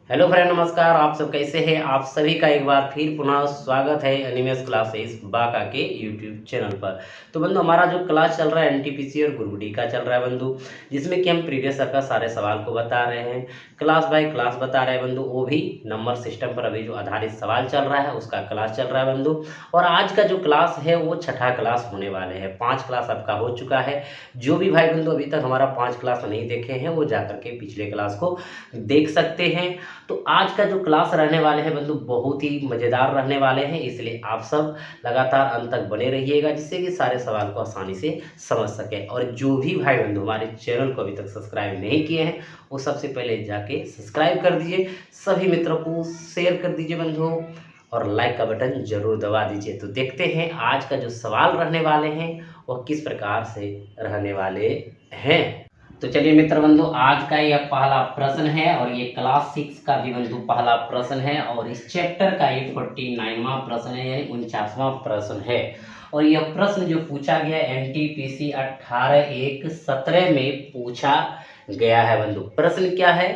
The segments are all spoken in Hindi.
हेलो फ्रेंड, नमस्कार। आप सब कैसे हैं? आप सभी का एक बार फिर पुनः स्वागत है एनिमेस क्लासेस बाका के यूट्यूब चैनल पर। तो बंधु, हमारा जो क्लास चल रहा है एनटीपीसी और ग्रुप डी का चल रहा है बंधु, जिसमें कि हम प्रीवियस ईयर का सारे सवाल को बता रहे हैं, क्लास बाय क्लास बता रहे हैं बंधु। वो भी नंबर सिस्टम पर अभी जो आधारित सवाल चल रहा है उसका क्लास चल रहा है बंधु। और आज का जो क्लास है वो छठा क्लास होने वाले हैं। 5 क्लास आपका हो चुका है। जो भी भाई बंधु अभी तक हमारा 5 क्लास नहीं देखे हैं वो जाकर के पिछले क्लास को देख सकते हैं। तो आज का जो क्लास रहने वाले हैं बंधु बहुत ही मज़ेदार रहने वाले हैं, इसलिए आप सब लगातार अंत तक बने रहिएगा, जिससे कि सारे सवाल को आसानी से समझ सकें। और जो भी भाई बंधु हमारे चैनल को अभी तक सब्सक्राइब नहीं किए हैं वो सबसे पहले जाके सब्सक्राइब कर दीजिए, सभी मित्रों को शेयर कर दीजिए बंधु, और लाइक का बटन जरूर दबा दीजिए। तो देखते हैं आज का जो सवाल रहने वाले हैं वह किस प्रकार से रहने वाले हैं। तो चलिए मित्र बंधु, आज का यह पहला प्रश्न है और ये क्लास 6 का भी बंधु पहला प्रश्न है, और इस चैप्टर का ये 49वां प्रश्न है, यानी 49वां प्रश्न है। और यह प्रश्न जो पूछा गया एनटीपीसी 18/1/17 में पूछा गया है बंधु। प्रश्न क्या है?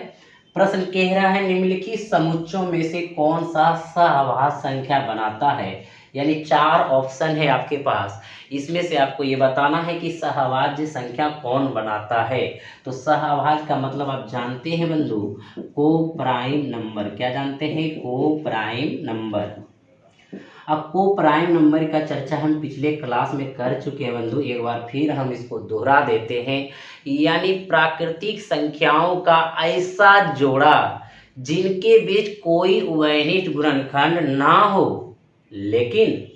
प्रश्न कह रहा है निम्नलिखित समुच्चयों में से कौन सा सहअभाज्य संख्या बनाता है। यानी 4 ऑप्शन है आपके पास, इसमें से आपको ये बताना है कि सहअभाज्य संख्या कौन बनाता है। तो सहअभाज्य का मतलब आप जानते हैं बंधु, को प्राइम नंबर। क्या जानते हैं? को प्राइम नंबर। अब को प्राइम नंबर का चर्चा हम पिछले क्लास में कर चुके हैं बंधु, एक बार फिर हम इसको दोहरा देते हैं। यानी प्राकृतिक संख्याओं का ऐसा जोड़ा जिनके बीच कोई उभयनिष्ठ गुणनखंड ना हो, लेकिन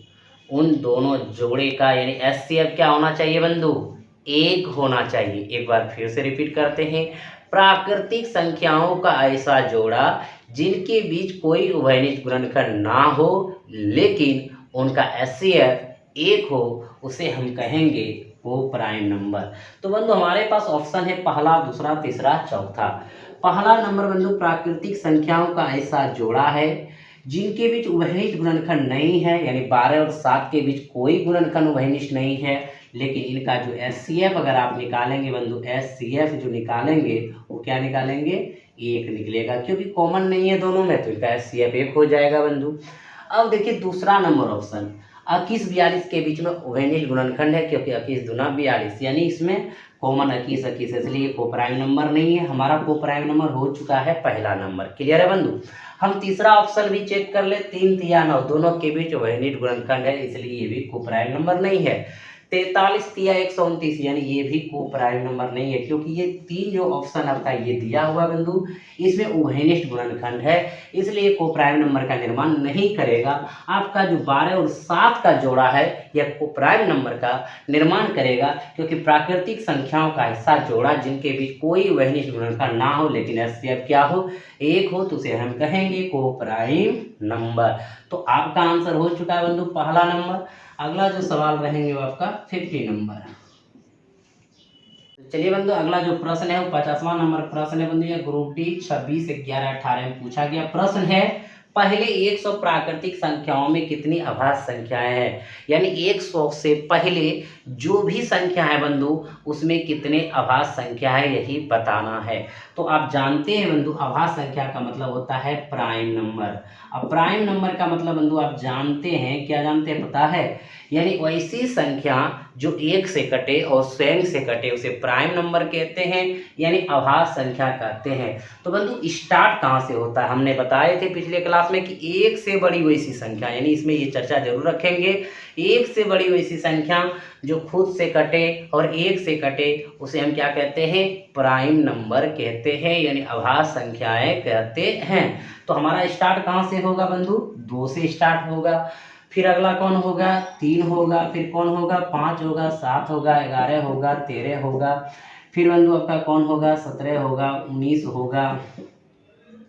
उन दोनों जोड़े का यानी एचसीएफ क्या होना चाहिए बंधु? एक होना चाहिए। एक बार फिर से रिपीट करते हैं, प्राकृतिक संख्याओं का ऐसा जोड़ा जिनके बीच कोई उभयनिष्ठ गुणनखंड ना हो लेकिन उनका एचसीएफ एक हो, उसे हम कहेंगे को प्राइम नंबर। तो बंधु हमारे पास ऑप्शन है पहला, दूसरा, तीसरा, चौथा। पहला नंबर बंधु, प्राकृतिक संख्याओं का ऐसा जोड़ा है जिनके बीच उभयनिष्ठ गुणनखंड नहीं है, यानी 12 और 7 के बीच कोई गुणनखंड उभयनिष्ठ नहीं है, लेकिन इनका जो एचसीएफ अगर आप निकालेंगे बंधु, एचसीएफ जो निकालेंगे वो क्या निकालेंगे? एक निकलेगा, क्योंकि कॉमन नहीं है दोनों में, तो इनका एचसीएफ एक हो जाएगा बंधु। अब देखिए दूसरा नंबर ऑप्शन, 21-42 के बीच में उभयनिष्ठ गुणनखंड है, क्योंकि 21 दूना 42, यानी इसमें कॉमन 21 इसलिए को प्राइम नंबर नहीं है। हमारा को प्राइम नंबर हो चुका है पहला नंबर। क्लियर है बंधु? हम तीसरा ऑप्शन भी चेक कर ले, 3 या 9 दोनों के बीच उभयनिष्ठ गुणनखंड है, इसलिए ये भी को प्राइम नंबर नहीं है। 43 या 129, यानी ये भी को प्राइम नंबर नहीं है, क्योंकि ये 3 जो ऑप्शन आपका ये दिया हुआ बंधु इसमें उभयनिष्ठ गुणनखंड है, इसलिए को प्राइम नंबर का निर्माण नहीं करेगा। आपका जो 12 और 7 का जोड़ा है यह को प्राइम नंबर का निर्माण करेगा, क्योंकि प्राकृतिक संख्याओं का ऐसा जोड़ा जिनके बीच कोई उभयनिष्ठ गुणनखंड ना हो लेकिन एचसीएफ क्या हो? एक हो, तो उसे हम कहेंगे को प्राइम नंबर। तो आपका आंसर हो चुका है बंधु पहला नंबर। अगला जो सवाल रहेंगे वो आपका 50 नंबर। चलिए बंधु, अगला जो प्रश्न है वो 50वां नंबर प्रश्न है बंधु। ये ग्रुप डी 26/11/18 में पूछा गया प्रश्न है, पहले 100 प्राकृतिक संख्याओं में कितनी अभाज्य संख्याएं हैं। यानी 100 से पहले जो भी संख्या है बंधु उसमें कितने अभाज्य संख्या है, यही बताना है। तो आप जानते हैं बंधु अभाज्य संख्या का मतलब होता है प्राइम नंबर। अब प्राइम नंबर का मतलब बंधु आप जानते हैं, क्या जानते हैं पता है? यानी वैसी संख्या जो एक से कटे और स्वयं से कटे उसे प्राइम नंबर कहते हैं, यानी अभाज्य संख्या कहते हैं। तो बंधु स्टार्ट कहाँ से होता है? हमने बताए थे पिछले क्लास में कि एक से बड़ी वैसी संख्या, यानी इसमें ये चर्चा जरूर रखेंगे, एक से बड़ी वैसी संख्या जो खुद से कटे और एक से कटे उसे हम क्या कहते हैं? प्राइम नंबर कहते हैं, यानी अभाज्य संख्याएं कहते हैं। तो हमारा स्टार्ट कहाँ से होगा बंधु? 2 से स्टार्ट होगा। फिर अगला कौन होगा? 3 होगा। फिर कौन होगा? 5 होगा, 7 होगा, 11 होगा, 13 होगा। फिर बंधु आपका कौन होगा? 17 होगा, 19 होगा,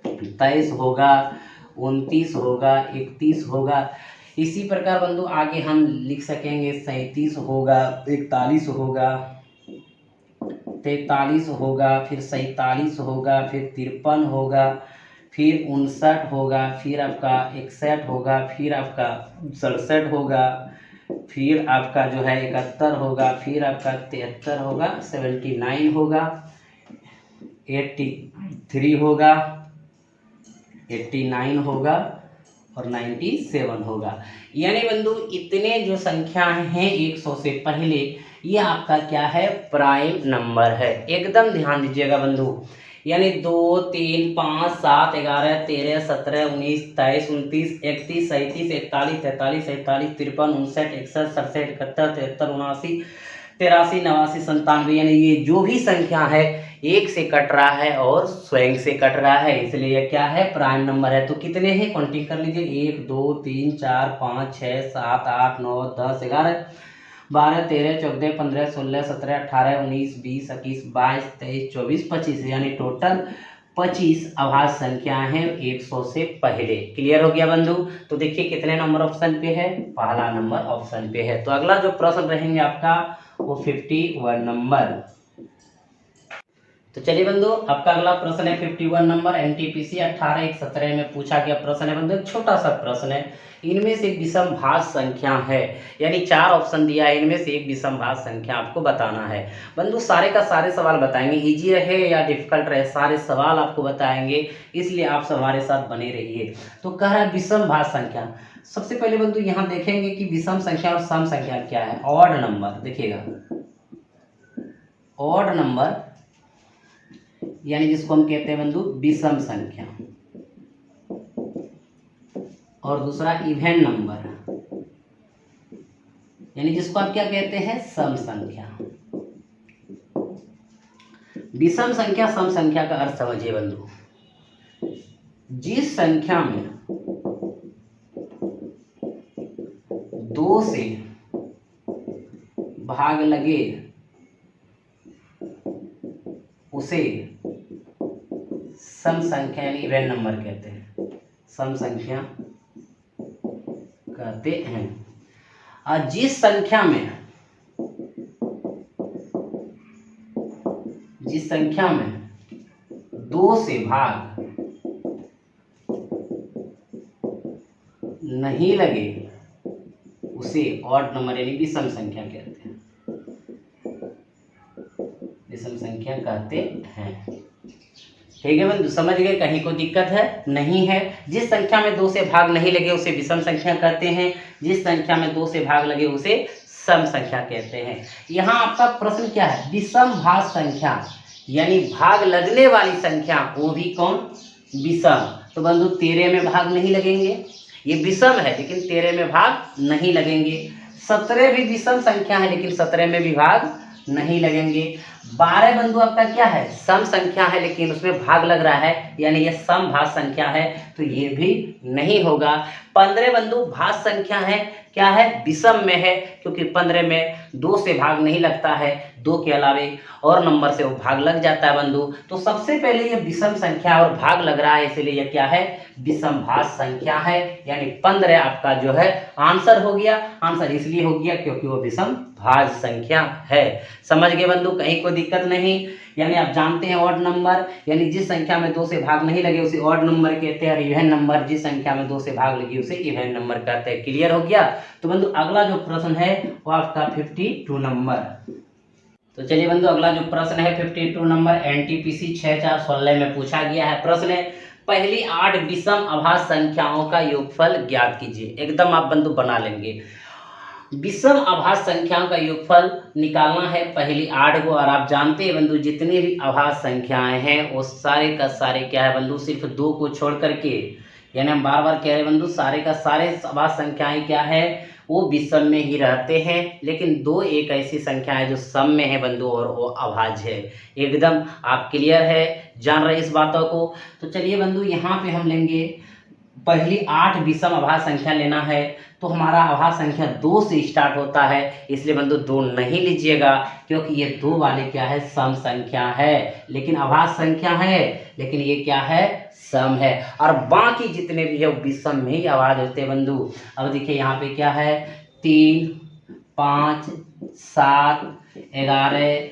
23 होगा, 29 होगा, 31 होगा। इसी प्रकार बंधु आगे हम लिख सकेंगे 37 होगा, 41 होगा, 43 होगा, फिर 47 होगा, फिर 53 होगा, फिर 59 होगा, फिर आपका 61 होगा, फिर आपका 67 होगा, फिर आपका जो है 71 होगा, फिर आपका 73 होगा, 79 होगा, 83 होगा, 89 होगा और 97 होगा। यानी बंधु इतने जो संख्या हैं 100 से पहले, ये आपका क्या है, प्राइम नंबर है। एकदम ध्यान दीजिएगा बंधु। यानी 2, 3, 5, 7, 11, 13, 17, 19, 23, 29, 31, 37, 41, 43, 47, 53, 59, 61, 67, 71, 73, 79, 83, 89, 97, यानी ये जो भी संख्या है एक से कट रहा है और स्वयं से कट रहा है, इसलिए यह क्या है, प्राइम नंबर है। तो कितने हैं, काउंटिंग कर लीजिए, 1, 2, 3, 4, 5, 6, 7, 8, 9, 10, 11, 12, 13, 14, 15, 16, 17, 18, 19, 20, 21, 22, 23, 24, 25, यानी टोटल 25 अभाज्य संख्या हैं 100 से पहले। क्लियर हो गया बंधु। तो देखिए कितने नंबर ऑप्शन पे है, पहला नंबर ऑप्शन पे है। तो अगला जो प्रश्न रहेंगे आपका वो 51 नंबर। तो चलिए बंधु, आपका अगला प्रश्न है 51 नंबर, एनटीपीसी 18/1/17 में पूछा गया प्रश्न है बंधु। एक छोटा सा प्रश्न है, इनमें से एक विषम भाज्य संख्या है, यानी 4 ऑप्शन दिया है, इनमें से एक विषम भाज्य संख्या आपको बताना है बंधु। सारे का सारे सवाल बताएंगे, इजी रहे या डिफिकल्ट रहे, सारे सवाल आपको बताएंगे, इसलिए आप सब हमारे साथ बने रहिए। तो कह रहा है विषम भाज्य संख्या। सबसे पहले बंधु यहाँ देखेंगे कि विषम संख्या और सम संख्या क्या है। ऑड नंबर देखिएगा, ऑड नंबर यानी जिसको हम कहते हैं बंधु विषम संख्या, और दूसरा इवन नंबर यानी जिसको आप क्या कहते हैं, सम संख्या। विषम संख्या सम संख्या का अर्थ समझिए बंधु, जिस संख्या में 2 से भाग लगे उसे सम संख्या यानी इवन नंबर कहते हैं, सम संख्या कहते हैं। और जिस संख्या में 2 से भाग नहीं लगे उसे ऑड नंबर यानी विषम संख्या कहते हैं, विषम संख्या कहते हैं। ठीक है बंधु, समझ गए, कहीं कोई दिक्कत है नहीं है। जिस संख्या में 2 से भाग नहीं लगे उसे विषम संख्या कहते हैं, जिस संख्या में 2 से भाग लगे उसे सम संख्या कहते हैं। यहाँ आपका प्रश्न क्या है, विषम भाज्य संख्या यानी भाग लगने वाली संख्या, वो भी कौन, विषम। तो बंधु 13 में भाग नहीं लगेंगे, ये विषम है लेकिन 13 में भाग नहीं लगेंगे। 17 भी विषम संख्या है लेकिन 17 में भी भाग नहीं लगेंगे। 12 बंधु आपका क्या है, सम संख्या है लेकिन उसमें भाग लग रहा है, यानी ये सम भाज्य संख्या है, तो ये भी नहीं होगा। 15 बंधु भाज्य संख्या है, क्या है, विषम में है, क्योंकि 15 में 2 से भाग नहीं लगता है, 2 के अलावे और नंबर से वो भाग लग जाता है बंधु। तो सबसे पहले ये विषम संख्या और भाग लग रहा है, इसलिए ये क्या है, विषम भाज्य संख्या है, यानी 15 आपका जो है आंसर हो गया। आंसर इसलिए हो गया क्योंकि वो विषम भाज्य संख्या है। समझ गए बंधु, कहीं कोई दिक्कत नहीं। यानी आप जानते हैं ऑड नंबर यानी जिस संख्या में 2 से भाग नहीं लगे उसे ऑड नंबर कहते हैं, और इवन नंबर जिस संख्या में 2 से भाग लगी उसे इवन नंबर कहते हैं। क्लियर हो गया। तो बंधु अगला जो प्रश्न है वो आपका 52 नंबर। तो चलिए बंधु अगला जो प्रश्न है 52 नंबर, एनटीपीसी 6/4/16 में पूछा गया है। प्रश्न है, पहली 8 विषम अभाज्य संख्याओं का योगफल ज्ञात कीजिए। एकदम आप बंधु बना लेंगे। विषम अभाज्य संख्याओं का योगफल निकालना है पहली 8 को, और आप जानते हैं बंधु जितनी भी अभाज्य संख्याएं हैं वो सारे का सारे क्या है बंधु, सिर्फ 2 को छोड़ करके, यानी हम बार बार कह रहे हैं बंधु सारे का सारे अभाज्य संख्याएं क्या है, वो विषम में ही रहते हैं, लेकिन 2 एक ऐसी संख्या है जो सम में है बंधु और वो अभाज्य है। एकदम आप क्लियर है, जान रहे इस बातों को। तो चलिए बंधु यहाँ पे हम लेंगे पहली 8 विषम अभाज्य संख्या लेना है, तो हमारा अभाज्य संख्या 2 से स्टार्ट होता है, इसलिए बंधु 2 नहीं लीजिएगा क्योंकि ये 2 वाले क्या है, सम संख्या है, लेकिन अभाज्य संख्या है लेकिन ये क्या है, सम है, और बाकी जितने भी है वो विषम में ही अभाज्य होते हैं बंधु। अब देखिए यहाँ पे क्या है, 3, 5, 7, 11,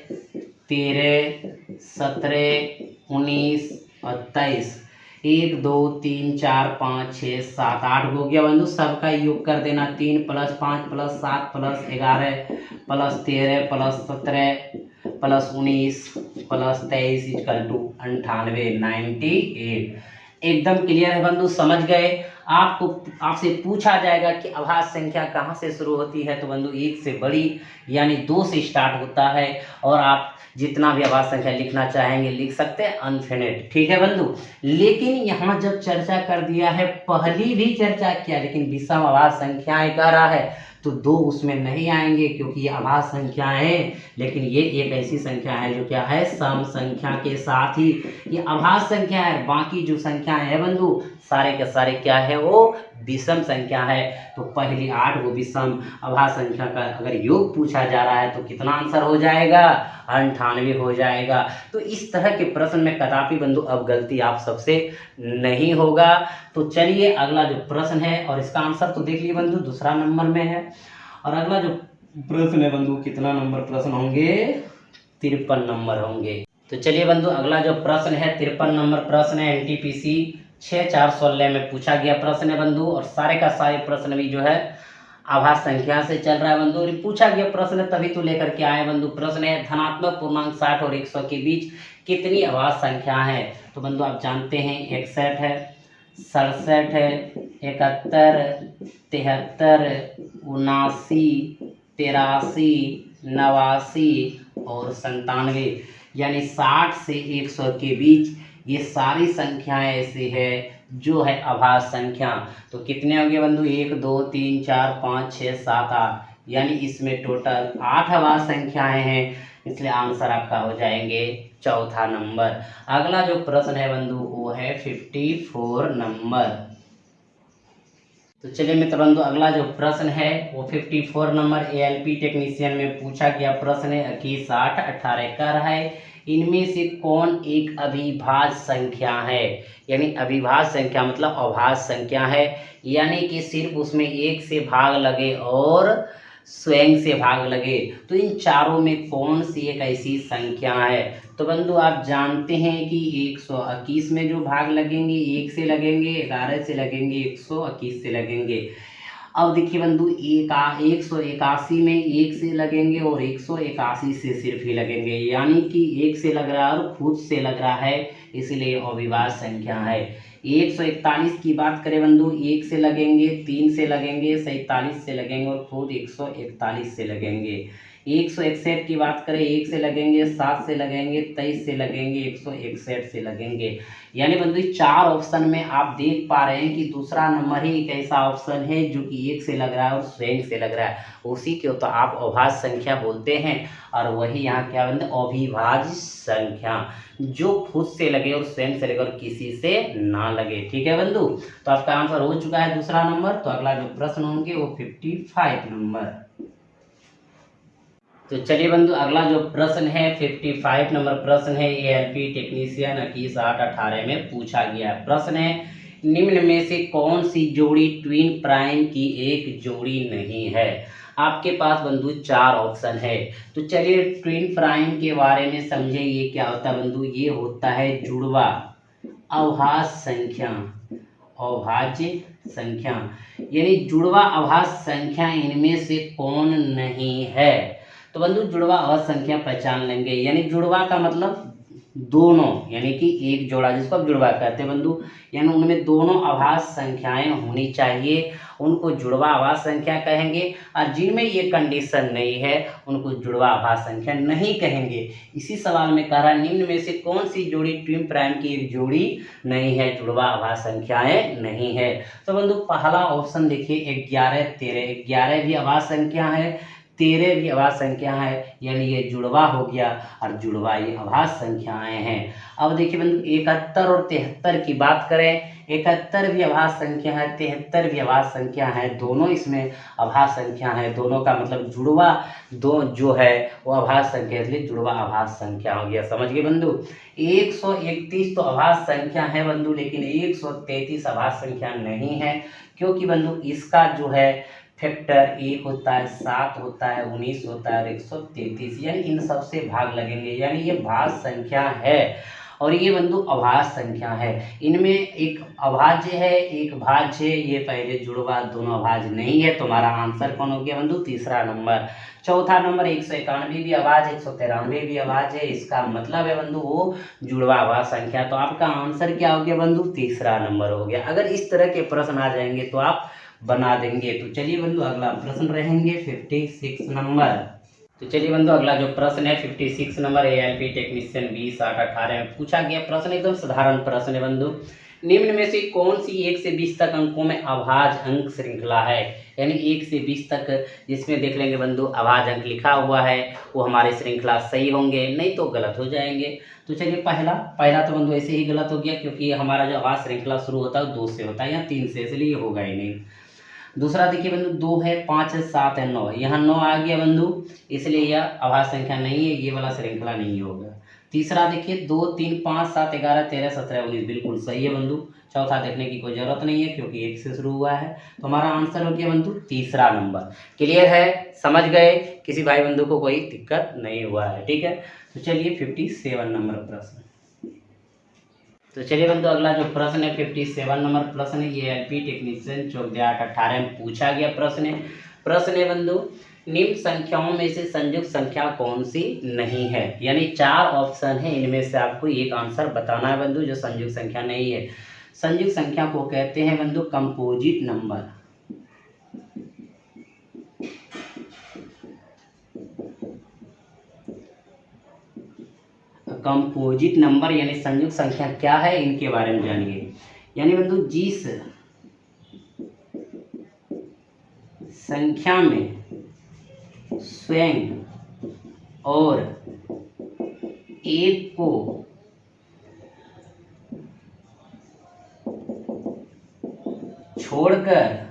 13, 17, 19 और 23, 1 2 3 4 5 6 7 8 हो गया बंधु। सबका योग कर देना, 3 + 5 + 7 + 11 + 13 + 17 + 19 + 23 = 98, 98। एकदम क्लियर है बंधु, समझ गए। आपसे पूछा जाएगा कि अभाज्य संख्या कहाँ से शुरू होती है, तो बंधु 1 से बड़ी यानी 2 से स्टार्ट होता है। और आप जितना भी अभाज्य संख्या लिखना चाहेंगे लिख सकते हैं, अनफिनिट। ठीक है बंधु। लेकिन यहाँ जब चर्चा कर दिया है, पहली भी चर्चा किया, लेकिन विषम अभाज्य संख्याएं कह रहा है, तो 2 उसमें नहीं आएंगे क्योंकि ये अभाज्य संख्याएं हैं। लेकिन ये एक ऐसी संख्या है जो क्या है, सम संख्या के साथ ही ये अभाज्य संख्या है। बाकी जो संख्याएं हैं बंधु सारे के सारे क्या है, वो विषम संख्या है। तो पहली 8 वो विषम अभाज्य संख्या का अगर योग पूछा जा रहा है तो कितना आंसर हो जाएगा, 98 हो जाएगा। तो इस तरह के प्रश्न में कदापि बंधु अब गलती आप सबसे नहीं होगा। तो चलिए अगला जो प्रश्न है, और इसका आंसर तो देख लिए बंधु, दूसरा नंबर में है। और अगला जो प्रश्न है बंधु, कितना नंबर प्रश्न होंगे, 53 नंबर होंगे। तो चलिए बंधु अगला जो प्रश्न है 53 नंबर प्रश्न है, एनटीपीसी 6416 में पूछा गया प्रश्न है बंधु। और सारे का सारे प्रश्न भी जो है अभाज्य संख्या से चल रहा है बंधु। और पूछा गया प्रश्न है तभी तो लेकर के आए बंधु। प्रश्न है धनात्मक पूर्णांक 60 और 100 के बीच कितनी अभाज्य संख्या है। तो बंधु आप जानते हैं 61 है, 67 है, 71, 73, 79, 83, 89 और 97। यानी 60 से 100 के बीच ये सारी संख्याएं ऐसी है जो है अभाज्य संख्या। तो कितने हो गए बंधु, 1 2 3 4 5 6 7 8, यानी इसमें टोटल 8 अभाज्य संख्याएं हैं। इसलिए आंसर आपका हो जाएंगे चौथा नंबर। अगला जो प्रश्न है बंधु वो है 54 नंबर। तो चलिए मित्र बंधु अगला जो प्रश्न है वो 54 नंबर एएलपी टेक्नीशियन में पूछा गया प्रश्न है। 21 60 18 कह रहा है इनमें से कौन एक अविभाज्य संख्या है। यानी अविभाज्य संख्या मतलब अभाज्य संख्या है, यानी कि सिर्फ उसमें 1 से भाग लगे और स्वयं से भाग लगे। तो इन चारों में कौन सी एक ऐसी संख्या है। तो बंधु आप जानते हैं कि 121 में जो भाग लगेंगे 1 से लगेंगे, 11 से लगेंगे, 121 से लगेंगे। अब देखिए बंधु 181 में 1 से लगेंगे और 181 से सिर्फ ही लगेंगे, यानी कि 1 से लग रहा है और खुद से लग रहा है, इसलिए अविभाज्य संख्या है। 141 की बात करें बंधु, 1 से लगेंगे, 3 से लगेंगे, 47 से लगेंगे और खुद 141 से लगेंगे। 161 की बात करें, 1 से लगेंगे, 7 से लगेंगे, 23 से लगेंगे, 161 से लगेंगे। यानी बंधु 4 ऑप्शन में आप देख पा रहे हैं कि दूसरा नंबर ही एक ऐसा ऑप्शन है जो कि 1 से लग रहा है और स्वयं से लग रहा है, उसी को तो आप अभाज्य संख्या बोलते हैं। और वही यहाँ क्या बंधु, अविभाज्य संख्या, जो खुद से लगे और स्वयं से लगे और किसी से ना लगे। ठीक है बंधु, तो आपका आंसर हो चुका है दूसरा नंबर। तो अगला जो प्रश्न होंगे वो 55 नंबर। तो चलिए बंधु अगला जो प्रश्न है 55 नंबर प्रश्न है एएलपी टेक्नीशियन 21 60 18 में पूछा गया प्रश्न है निम्न में से कौन सी जोड़ी ट्विन प्राइम की एक जोड़ी नहीं है। आपके पास बंधु 4 ऑप्शन है। तो चलिए ट्विन प्राइम के बारे में समझे, ये क्या होता है बंधु, ये होता है जुड़वा अभाज्य संख्या। अभाज्य संख्या यानी जुड़वा अभाज्य संख्या इनमें से कौन नहीं है। तो बंधु जुड़वा अभाज्य संख्या पहचान लेंगे, यानी जुड़वा का मतलब दोनों, यानी कि एक जोड़ा जिसको आप जुड़वा कहते हैं बंधु, यानी उनमें दोनों अभाज्य संख्याएं होनी चाहिए, उनको जुड़वा अभाज्य संख्या कहेंगे। और जिनमें ये कंडीशन नहीं है उनको जुड़वा अभाज्य संख्या नहीं कहेंगे। इसी सवाल में कह रहा है निम्न में से कौन सी जोड़ी ट्विन प्राइम की एक जोड़ी नहीं है, जुड़वा अभाज्य संख्याएं नहीं है। तो बंधु पहला ऑप्शन देखिए 11 13, 11 भी अभाज्य संख्या है, 13 भी अभाज्य संख्या है, यानी ये जुड़वा हो गया और जुड़वा ये अभाज्य संख्याएं हैं। अब देखिए बंधु 71 और 73 की बात करें, 71 भी अभाज्य संख्या है, 73 भी अभाज्य संख्या है, दोनों इसमें अभाज्य संख्या है। दोनों का मतलब जुड़वा दो जो है वो अभाज्य संख्या, इसलिए जुड़वा अभाज्य संख्या हो गया। समझ गए बंधु। 131 तो अभाज्य संख्या है बंधु, लेकिन 133 अभाज्य संख्या नहीं है, क्योंकि बंधु इसका जो है फैक्टर 1 होता है, 7 होता है, 19 होता है और 133, यानी इन सब से भाग लगेंगे, यानी ये भाज्य संख्या है। और ये बंधु अभाज्य संख्या है। इनमें एक अभाज्य है, एक भाज्य है, ये पहले जुड़वा दोनों अभाज्य नहीं है। तुम्हारा आंसर कौन हो गया बंधु? तीसरा नंबर। चौथा नंबर 191 भी अभाज्य, 193 भी अभाज्य है, इसका मतलब है बंधु वो जुड़वा अभाज्य संख्या। तो आपका आंसर क्या हो गया बंधु? तीसरा नंबर हो गया। अगर इस तरह के प्रश्न आ जाएंगे तो आप बना देंगे। तो चलिए बंधु अगला प्रश्न रहेंगे 56 नंबर। तो चलिए बंधु अगला जो प्रश्न है 56 नंबर ALP टेक्नीशियन 20/8/18 में पूछा गया प्रश्न एकदम साधारण प्रश्न है बंधु। निम्न में से कौन सी 1 से 20 तक अंकों में अभाज्य अंक श्रृंखला है? यानी 1 से 20 तक जिसमें देख लेंगे बंधु अभाज्य अंक लिखा हुआ है वो हमारे श्रृंखला सही होंगे, नहीं तो गलत हो जाएंगे। तो चलिए पहला तो बंधु ऐसे ही गलत हो गया क्योंकि हमारा जो अभाज्य श्रृंखला शुरू होता है 2 से होता है या 3 से, इसलिए होगा ही नहीं। दूसरा देखिए बंधु 2 है, 5 है, 7 है, 9 है, यहाँ 9 आ गया बंधु, इसलिए यह अभाज्य संख्या नहीं है, ये वाला श्रृंखला नहीं होगा। तीसरा देखिए 2, 3, 5, 7, 11, 13, 17, 19 बिल्कुल सही है बंधु। चौथा देखने की कोई जरूरत नहीं है क्योंकि 1 से शुरू हुआ है। तो हमारा आंसर हो गया बंधु तीसरा नंबर। क्लियर है? समझ गए? किसी भाई बंधु को कोई दिक्कत नहीं हुआ है? ठीक है। तो चलिए 57 नंबर प्रश्न। तो चलिए बंधु अगला जो प्रश्न है 57 नंबर प्रश्न है, ये ALP टेक्नीशियन 14/8/18 में पूछा गया प्रश्न है बंधु, निम्न संख्याओं में से संयुक्त संख्या कौन सी नहीं है? यानी 4 ऑप्शन है, इनमें से आपको एक आंसर बताना है बंधु जो संयुक्त संख्या नहीं है। संयुक्त संख्या को कहते हैं बंधु कंपोजिट नंबर। कंपोजिट नंबर यानी संयुक्त संख्या क्या है इनके बारे में जानिए। यानी बंधु जिस संख्या में स्वयं और एक को छोड़कर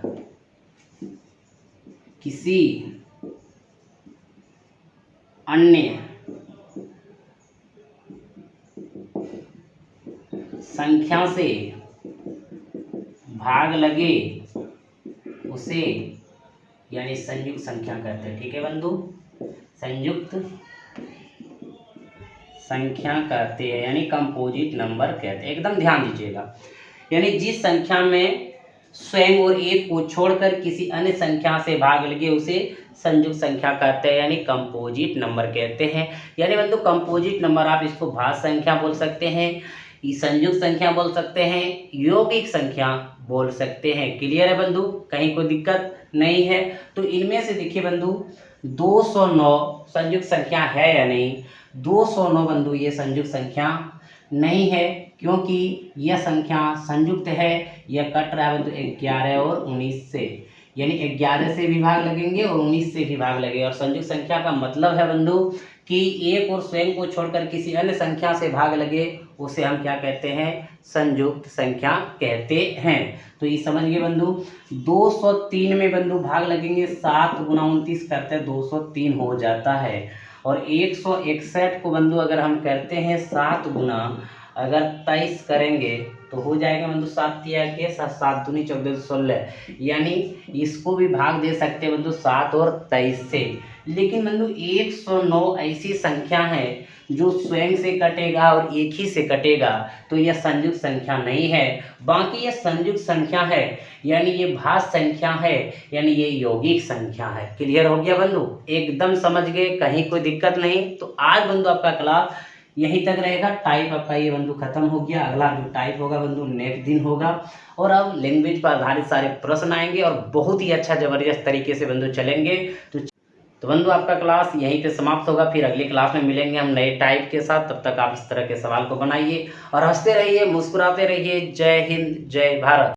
किसी अन्य संख्या से भाग लगे उसे यानी संयुक्त संख्या कहते हैं। ठीक है बंधु, संयुक्त संख्या कहते हैं यानी कंपोजिट नंबर कहते हैं। एकदम ध्यान दीजिएगा। यानी जिस संख्या में स्वयं और एक को छोड़कर किसी अन्य संख्या से भाग लगे उसे संयुक्त संख्या कहते हैं यानी कंपोजिट नंबर कहते हैं। यानी बंधु कंपोजिट नंबर आप इसको भाज्य संख्या बोल सकते हैं, संयुक्त संख्या बोल सकते हैं, यौगिक संख्या बोल सकते हैं। क्लियर है बंधु? कहीं कोई दिक्कत नहीं है? तो इनमें से देखिए बंधु 209 संयुक्त संख्या है या नहीं? 209 बंधु ये संयुक्त संख्या नहीं है क्योंकि यह संख्या संयुक्त है, यह कट रहा है बंधु 11 और 19 से, यानी 11 से भी भाग लगेंगे और 19 से भी भाग लगेंगे। और संयुक्त संख्या का मतलब है बंधु कि एक और स्वयं को छोड़कर किसी अन्य संख्या से भाग लगे उसे हम क्या कहते हैं? संयुक्त संख्या कहते हैं। तो ये समझ गए बंधु। 203 में बंधु भाग लगेंगे, 7 × 29 करते हैं 203 हो जाता है। और 161 को बंधु अगर हम करते हैं 7 गुना अगर 23 करेंगे तो हो जाएगा बंधु 7 के 7 दूनी 14 16, यानी इसको भी भाग दे सकते हैं बंधु 7 और 23 से। लेकिन बंधु 109 ऐसी संख्या है जो स्वयं से कटेगा और एक ही से कटेगा, तो यह संयुक्त संख्या नहीं है। बाकी यह संयुक्त संख्या है यानी ये भाज्य संख्या है यानी ये यौगिक संख्या है। क्लियर हो गया बंधु? एकदम समझ गए? कहीं कोई दिक्कत नहीं? तो आज बंधु आपका क्लास यहीं तक रहेगा। टाइप आपका ये बंधु खत्म हो गया। अगला जो टाइप होगा बंधु नेक्स्ट दिन होगा और अब लैंग्वेज पर आधारित सारे प्रश्न आएंगे और बहुत ही अच्छा जबरदस्त तरीके से बंधु चलेंगे। तो बंधु आपका क्लास यहीं पे समाप्त होगा। फिर अगली क्लास में मिलेंगे हम नए टाइप के साथ। तब तक आप इस तरह के सवाल को बनाइए और हंसते रहिए, मुस्कुराते रहिए। जय हिंद, जय भारत।